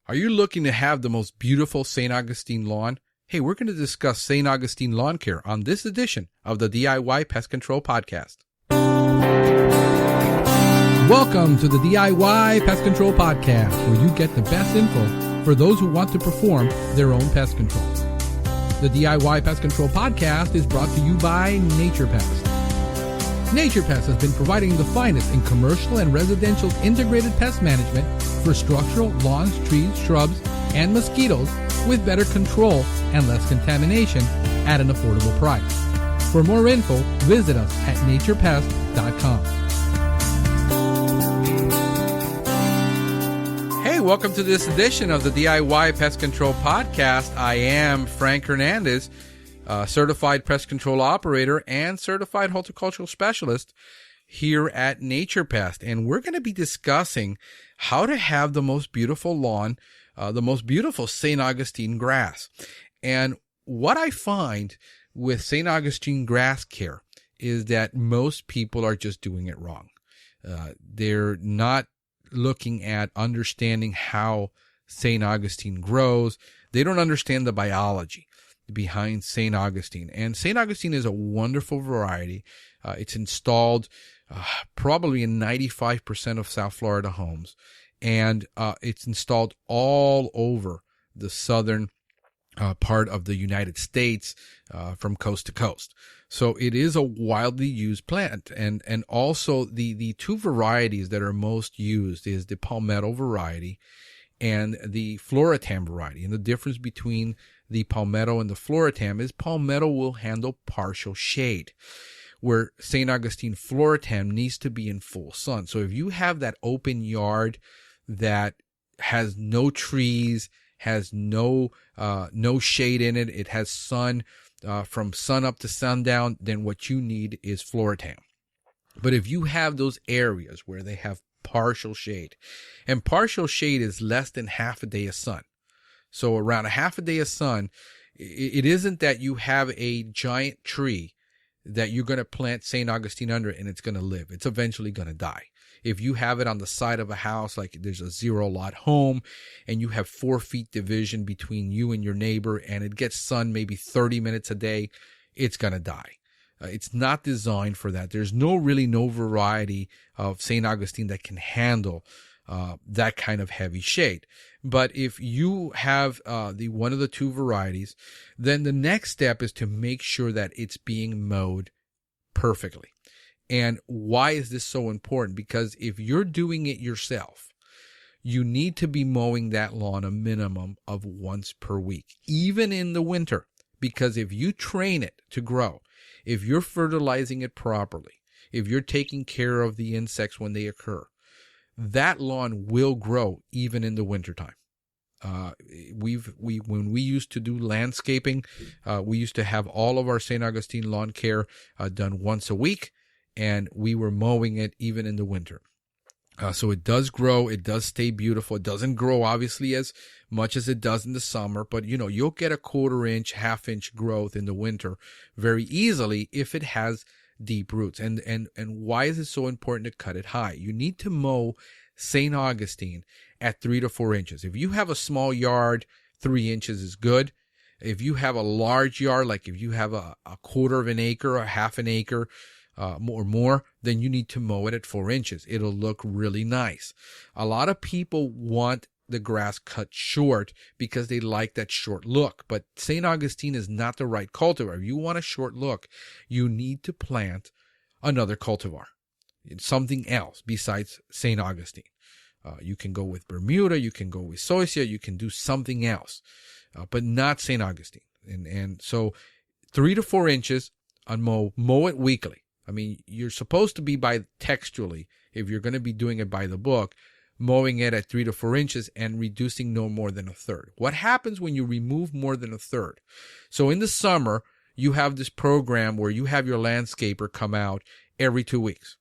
Are you looking to have the most beautiful St. Augustine lawn? Hey, we're going to discuss St. Augustine lawn care on this edition of the DIY Pest Control Podcast. Welcome to the DIY Pest Control Podcast, where you get the best info for those who want to perform their own pest control. The DIY Pest Control Podcast is brought to you by Nature Pest. Nature Pest has been providing the finest in commercial and residential integrated pest management for structural, lawns, trees, shrubs, and mosquitoes with better control and less contamination at an affordable price. For more info, visit us at naturepest.com. Hey, welcome to this edition of the DIY Pest Control Podcast. I am Frank Hernandez, certified pest control operator and certified horticultural specialist here at Nature Pest. And we're going to be discussing how to have the most beautiful lawn, the most beautiful St. Augustine grass. And what I find with St. Augustine grass care is that most people are just doing it wrong. They're not looking at understanding how St. Augustine grows. They don't understand the biology behind St. Augustine. And St. Augustine is a wonderful variety. It's installed probably in 95% of South Florida homes. And it's installed all over the southern part of the United States from coast to coast. So it is a widely used plant. And also the two varieties that are most used is the palmetto variety and the floratam variety. And the difference between the palmetto and the floratam is palmetto will handle partial shade, where St. Augustine floratam needs to be in full sun. So if you have that open yard that has no trees, has no shade in it, it has sun from sun up to sundown, then what you need is floratam. But if you have those areas where they have partial shade, and partial shade is less than half a day of sun, so around a half a day of sun, it isn't that you have a giant tree that you're going to plant St. Augustine under and it's going to live. It's eventually going to die. If you have it on the side of a house, like there's a 0-lot home and you have 4 feet division between you and your neighbor and it gets sun maybe 30 minutes a day, it's going to die. It's not designed for that. There's no variety of St. Augustine that can handle that kind of heavy shade. But if you have the one of the two varieties, then the next step is to make sure that it's being mowed perfectly. And why is this so important? Because if you're doing it yourself, you need to be mowing that lawn a minimum of once per week, even in the winter. Because if you train it to grow, if you're fertilizing it properly, if you're taking care of the insects when they occur, that lawn will grow even in the wintertime. When we used to do landscaping, we used to have all of our St. Augustine lawn care done once a week, and we were mowing it even in the winter. So it does grow. It does stay beautiful. It doesn't grow obviously as much as it does in the summer, but you'll get a 1/4 inch, 1/2 inch growth in the winter very easily if it has deep roots. And why is it so important to cut it high? You need to mow St. Augustine at 3 to 4 inches. If you have a small yard, 3 inches is good. If you have a large yard, like if you have a 1/4 of an acre or 1/2 an acre, more, then you need to mow it at 4 inches. It'll look really nice. A lot of people want the grass cut short because they like that short look, but St. Augustine is not the right cultivar. If you want a short look, you need to plant another cultivar. It's something else besides St. Augustine. You can go with Bermuda, you can go with Zoysia, you can do something else, but not St. Augustine. And so 3 to 4 inches on mow it weekly. I mean, you're supposed to be texturally, if you're going to be doing it by the book, mowing it at 3 to 4 inches and reducing no more than 1/3. What happens when you remove more than 1/3? So in the summer, you have this program where you have your landscaper come out every 2 weeks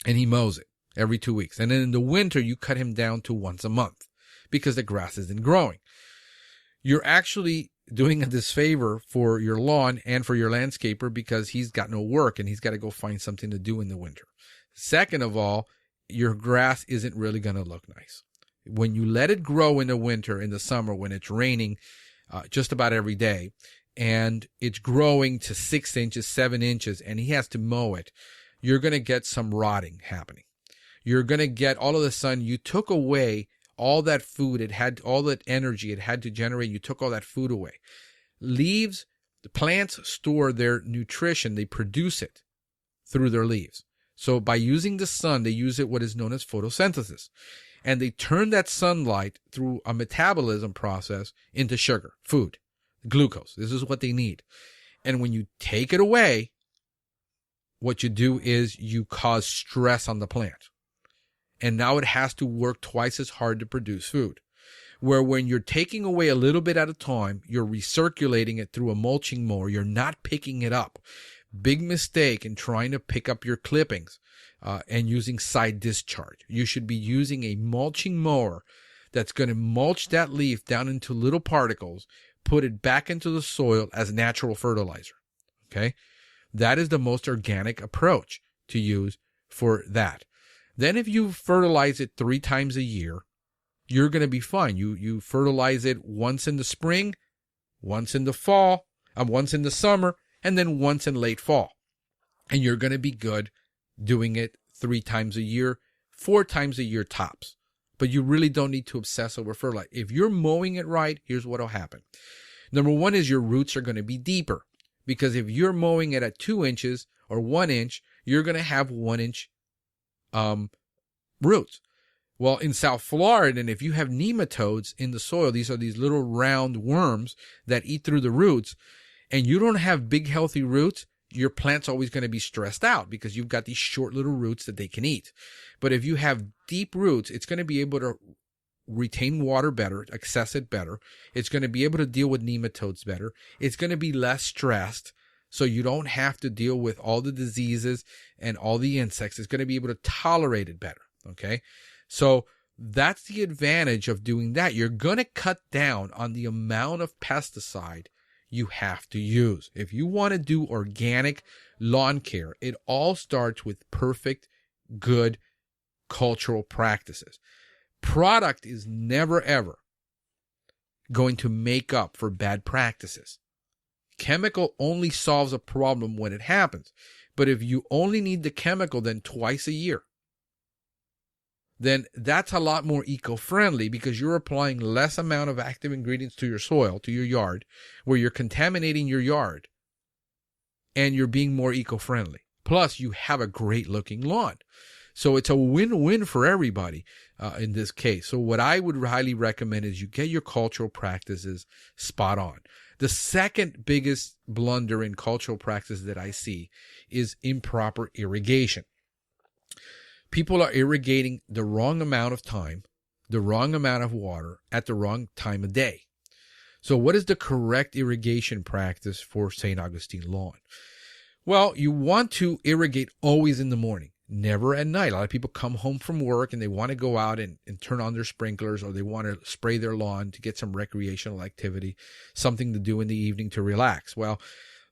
and he mows it every 2 weeks. And then in the winter, you cut him down to once a month because the grass isn't growing. You're actually doing a disfavor for your lawn and for your landscaper because he's got no work and he's got to go find something to do in the winter. Second of all, your grass isn't really going to look nice. When you let it grow in the winter, in the summer, when it's raining just about every day, and it's growing to 6 inches, 7 inches, and he has to mow it, you're going to get some rotting happening. You're going to get, all of a sudden, you took away all that food it had, all that energy it had to generate. You took all that food away. Leaves, the plants store their nutrition. They produce it through their leaves. So by using the sun, they use it what is known as photosynthesis. And they turn that sunlight through a metabolism process into sugar, food, glucose. This is what they need. And when you take it away, what you do is you cause stress on the plant. And now it has to work twice as hard to produce food. Where when you're taking away a little bit at a time, you're recirculating it through a mulching mower. You're not picking it up. Big mistake in trying to pick up your clippings and using side discharge. You should be using a mulching mower that's going to mulch that leaf down into little particles, put it back into the soil as natural fertilizer. Okay? That is the most organic approach to use for that. Then if you fertilize it 3 times a year, you're going to be fine. You fertilize it once in the spring, once in the fall, once in the summer, and then once in late fall. And you're going to be good doing it 3 times a year, 4 times a year tops. But you really don't need to obsess over fertilizer. If you're mowing it right, here's what will happen. Number one is your roots are going to be deeper. Because if you're mowing it at 2 inches or 1 inch, you're going to have 1 inch roots. Well, in South Florida, and if you have nematodes in the soil, these are these little round worms that eat through the roots, and you don't have big healthy roots, your plant's always going to be stressed out because you've got these short little roots that they can eat. But if you have deep roots, it's going to be able to retain water better, access it better. It's going to be able to deal with nematodes better. It's going to be less stressed, so you don't have to deal with all the diseases and all the insects. It's going to be able to tolerate it better, okay? So that's the advantage of doing that. You're going to cut down on the amount of pesticide you have to use. If you want to do organic lawn care, it all starts with perfect, good cultural practices. Product is never, ever going to make up for bad practices. Chemical only solves a problem when it happens. But if you only need the chemical then twice a year, then that's a lot more eco-friendly because you're applying less amount of active ingredients to your soil, to your yard, where you're contaminating your yard, and you're being more eco-friendly. Plus, you have a great-looking lawn. So it's a win-win for everybody in this case. So what I would highly recommend is you get your cultural practices spot on. The second biggest blunder in cultural practices that I see is improper irrigation. People are irrigating the wrong amount of time, the wrong amount of water at the wrong time of day. So what is the correct irrigation practice for St. Augustine lawn? Well, you want to irrigate always in the morning, never at night. A lot of people come home from work and they want to go out and turn on their sprinklers, or they want to spray their lawn to get some recreational activity, something to do in the evening to relax. Well,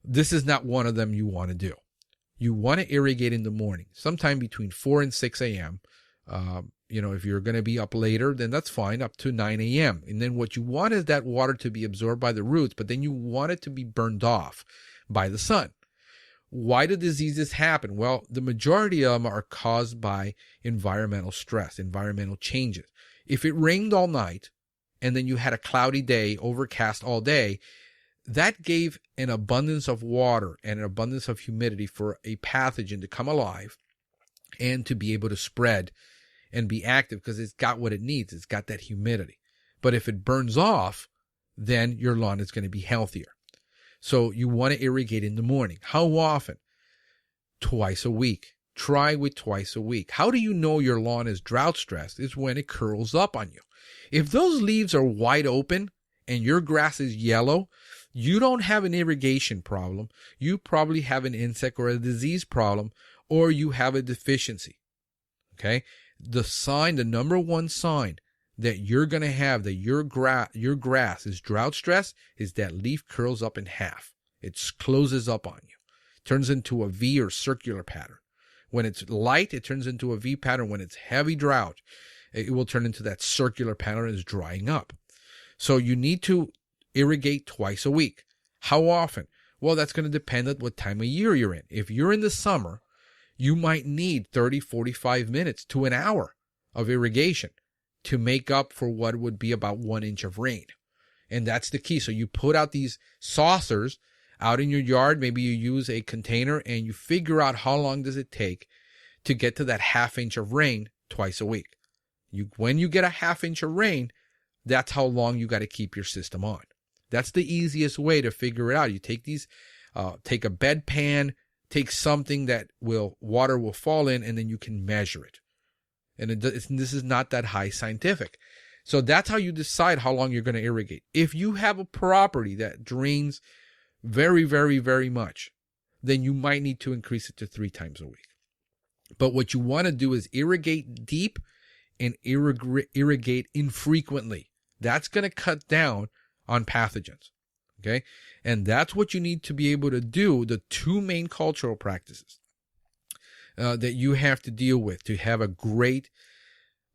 this is not one of them you want to do. You want to irrigate in the morning, sometime between 4 and 6 a.m. If you're going to be up later, then that's fine, up to 9 a.m. And then what you want is that water to be absorbed by the roots, but then you want it to be burned off by the sun. Why do diseases happen? Well, the majority of them are caused by environmental stress, environmental changes. If it rained all night and then you had a cloudy day, overcast all day, that gave an abundance of water and an abundance of humidity for a pathogen to come alive and to be able to spread and be active because it's got what it needs. It's got that humidity. But if it burns off, then your lawn is going to be healthier. So you want to irrigate in the morning. How often? Twice a week. Try with twice a week. How do you know your lawn is drought stressed? It's when it curls up on you. If those leaves are wide open and your grass is yellow, you don't have an irrigation problem. You probably have an insect or a disease problem, or you have a deficiency. Okay? The number one sign that you're going to have that your grass is drought stressed is that leaf curls up in half. It closes up on you. Turns into a V or circular pattern. When it's light, it turns into a V pattern. When it's heavy drought, it will turn into that circular pattern is drying up. So you need to irrigate twice a week. How often? Well, that's going to depend on what time of year you're in. If you're in the summer, you might need 30, 45 minutes to an hour of irrigation to make up for what would be about 1 inch of rain. And that's the key. So you put out these saucers out in your yard. Maybe you use a container and you figure out how long does it take to get to that 1/2 inch of rain twice a week. When you get a 1/2 inch of rain, that's how long you got to keep your system on. That's the easiest way to figure it out. You take these, take a bedpan, take something that water will fall in, and then you can measure it. And this is not that high scientific. So that's how you decide how long you're going to irrigate. If you have a property that drains very, very, very much, then you might need to increase it to 3 times a week. But what you want to do is irrigate deep and irrigate infrequently. That's going to cut down on pathogens. Okay? And that's what you need to be able to do, the 2 main cultural practices that you have to deal with to have a great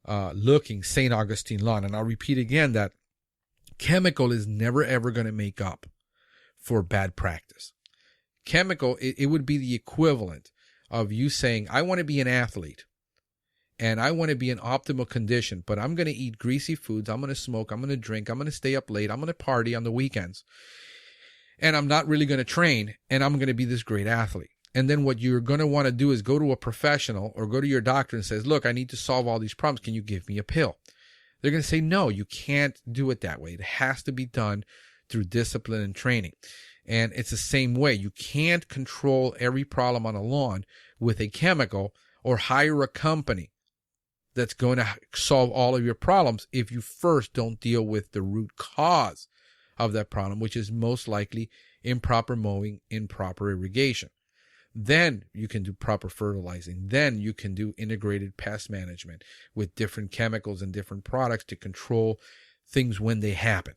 looking St. Augustine lawn. And I'll repeat again that chemical is never ever going to make up for bad practice. Chemical, it would be the equivalent of you saying, I want to be an athlete and I want to be in optimal condition, but I'm going to eat greasy foods, I'm going to smoke, I'm going to drink, I'm going to stay up late, I'm going to party on the weekends, and I'm not really going to train, and I'm going to be this great athlete. And then what you're going to want to do is go to a professional or go to your doctor and says, look, I need to solve all these problems. Can you give me a pill? They're going to say, no, you can't do it that way. It has to be done through discipline and training. And it's the same way. You can't control every problem on a lawn with a chemical or hire a company that's going to solve all of your problems if you first don't deal with the root cause of that problem, which is most likely improper mowing, improper irrigation. Then you can do proper fertilizing. Then you can do integrated pest management with different chemicals and different products to control things when they happen.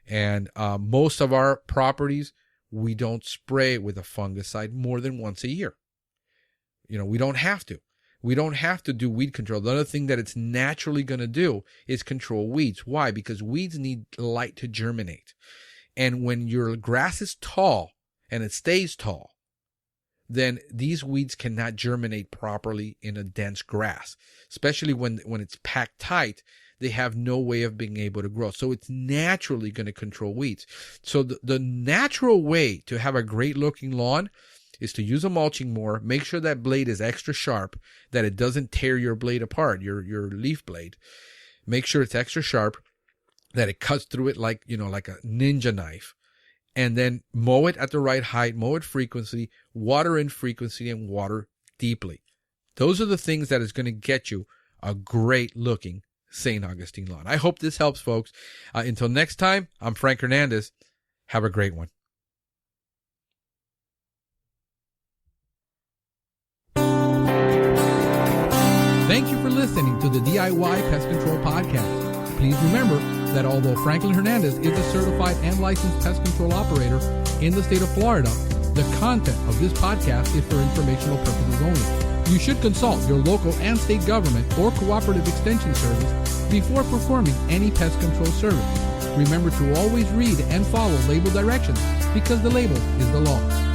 And most of our properties, we don't spray with a fungicide more than once a year. We don't have to. We don't have to do weed control. The other thing that it's naturally going to do is control weeds. Why? Because weeds need light to germinate. And when your grass is tall and it stays tall, then these weeds cannot germinate properly in a dense grass, especially when it's packed tight. They have no way of being able to grow. So it's naturally going to control weeds. So the natural way to have a great looking lawn is to use a mulching mower. Make sure that blade is extra sharp, that it doesn't tear your blade apart, your leaf blade. Make sure it's extra sharp, that it cuts through it like a ninja knife. And then mow it at the right height, mow it frequency, water in frequency, and water deeply. Those are the things that is going to get you a great looking St. Augustine lawn. I hope this helps, folks. Until next time, I'm Frank Hernandez. Have a great one. Thank you for listening to the DIY Pest Control Podcast. Please remember that although Franklin Hernandez is a certified and licensed pest control operator in the state of Florida, the content of this podcast is for informational purposes only. You should consult your local and state government or cooperative extension service before performing any pest control service. Remember to always read and follow label directions because the label is the law.